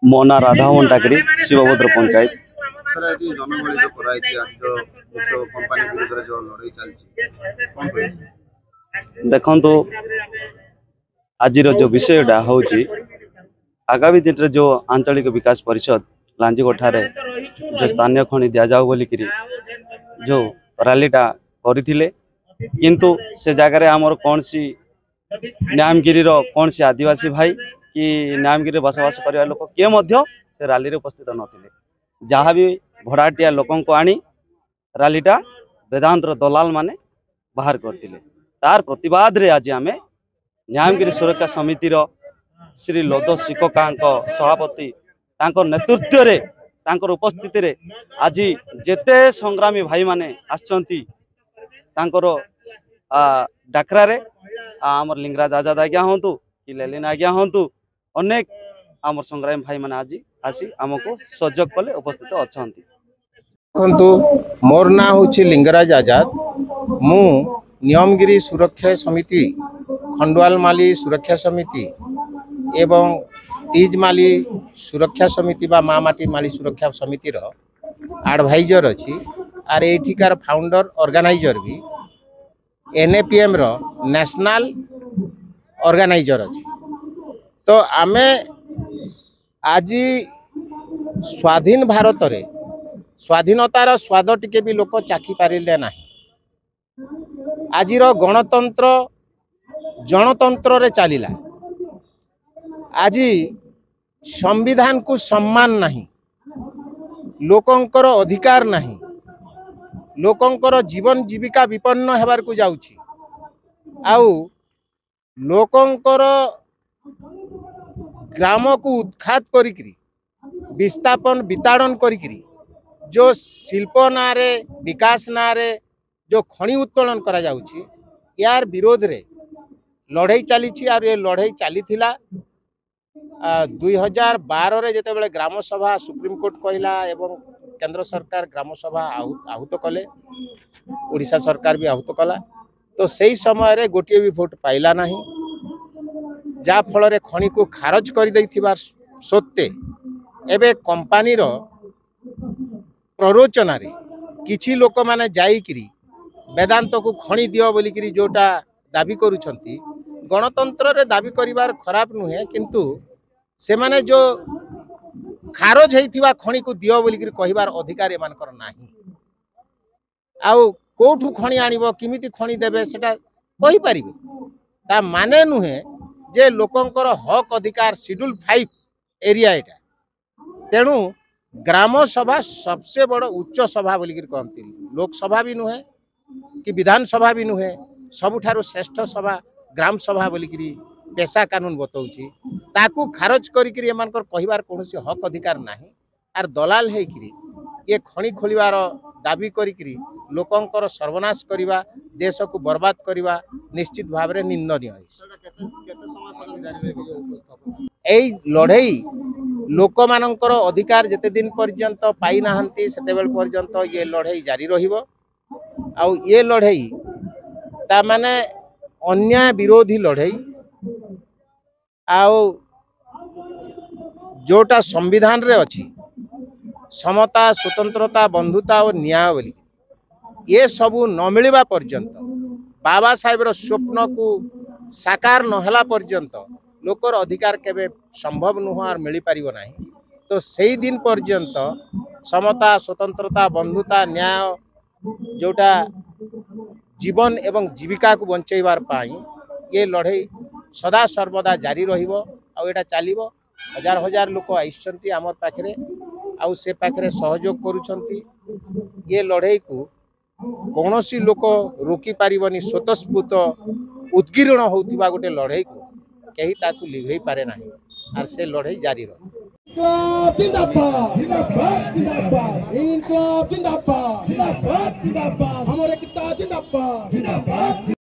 मो ना राधा टाकरी शिवभद्र पंचायत। देखो आज जो विषयटा हूँ आगामी दिन में जो आंचलिक विकास परिषद लांजीगोठारे जो स्थानीय खनि दि जाऊ बोलिकी जो रैलीटा करथिले किंतु से जगह आमर कौन सी न्यामगिरी कौन सी आदिवासी भाई कि न्यामगिरी बसवास करने लोक किए से रैली रे उपस्थित नथिले। जहाँ भी भड़ाटिया लोकों को आनी रैलीटा वेदांत दलाल माने बाहर करते तार प्रतिवाद रे आज आमे न्यामगिरी सुरक्षा समितिर श्री लोदो शिकोका सभापति तांकर नेतृत्व रे तांकर उपस्थिति रे आज जेते संग्रामी भाई माने आछंती तांकर डाकरा रे आमर लिंगराज आजाद आज्ञा हूँ कि लेलिन आज्ञा हूँ अनेक आमर संग्रामी भाई माने आज आसी आमको सहयोग कले उपस्थित अच्छा। मोर ना हूँ लिंगराज आजाद। मु नियमगिरी सुरक्षा समिति खंडवालमाली सुरक्षा समिति एवं तीजमाली सुरक्षा समिति बा मामाटी माली सुरक्षा समिति रो एडवाइजर अच्छी आर एठिकार फाउंडर ऑर्गेनाइजर भी एनएपीएम रो नेशनल ऑर्गेनाइजर अच्छी। तो आमे आज स्वाधीन भारत रे स्वाधीनतार स्वाद टिके भी लोक चाखी पारिले ना। आजिर गणतंत्र जनतंत्र रे चलिला। आज संविधान को सम्मान नहीं, लोकंकर अधिकार नहीं, लोकंकर जीवन जीविका विपन्न हेबार को जाउछि। आउ लोकंकर ग्राम को उत्खात करिकरी विस्थापन विताड़न करिकरी जो शिल्प नारे विकास नारे जो खनि उत्तोलन करा जाउछि यार विरोध रे लड़ाई चली। और ये लड़ाई चली 2012 रे जेतेबेले ग्राम सभा सुप्रीम कोर्ट कहला एवं केंद्र सरकार ग्राम सभा आहूत कले, ओडिशा सरकार भी आहूत कला। तो सही समय रे गोटे भी भोट पाइला नहीं, जा फल रे खनि को खारज कर दैथिबार सत्ते एबे कंपनी रो प्ररोचना रे किछि लोक माने जाईकिरी वेदांत को खनि दियो बोलिकिरी जोटा दाबी करूछंती। गणतंत्र रे दाबी करिवार खराब नुहे, किंतु से माने जो खारज हेइथिबा खनि को दियो बोलिकिरी कहिबार अधिकार एमानकर नाही। आउ कोठु खनि आनिबो किमिति खनि देबे सेटा कहि परिबे ता माने नुहे जे लोकंकर हक अधिकार शेड्यूल 5 एरिया एटा। तेणु ग्राम सभा सबसे बड़ उच्च सभा बोलिकिरी कहती। लोकसभा भी नुहे कि विधानसभा भी नुहे, सबुठारु श्रेष्ठ सभा ग्राम सभा बोलिकिरी पेशा कानून बतौछि। ताकू खारज करिकिरी एमानकर कहिबार कोनोसी हक अधिकार नाही। आर दलाल हेकिरी ये खनि खोलिबार दाबी करिकिरी लोकंकर सर्वनाश करिबा, देश को बर्बाद करिबा निश्चित भाव रे निंदनीय। एई लड़ाई लोक मानकर अधिकार जेते दिन पर्यंत पाई नाहंती सेते बेल पर्यंत ये लड़ाई जारी रहिबो। आउ ये लड़ाई ता माने अन्याय विरोधी लड़ाई। आउ जोटा संविधान रे अछि समता स्वतंत्रता बंधुता और न्याय बोली ये सबू न मिलवा पर्यंत बाबा साहेब स्वप्न को साकार नहला पर्यंत लोकर अधिकार केबे संभव नुह और मिल पारिबो नाही। तो सही दिन पर्यंत समता स्वतंत्रता बंधुता न्याय जोटा जीवन एवं जीविका को बंचैबार पाई ये लड़ाई सदा सर्वदा जारी रहिबो। आ एटा चलिबो। हजार हजार लोक आइछंती हमर पाखरे आउ से पाखरे सहयोग करूछंती। ये लड़ाई को कौनसी लोक रोकी पारिबनी। स्वतःस्फूर्त उद्गीर्ण होउथिबा गोटे लड़ाई को कहीं ताकू लिभेई पारे नाही आर से लड़ाई जारी रही। जिंदाबाद जिंदाबाद जिंदाबाद इनकलाब जिंदाबाद जिंदाबाद जिंदाबाद हमर एकता जिंदाबाद जिंदाबाद।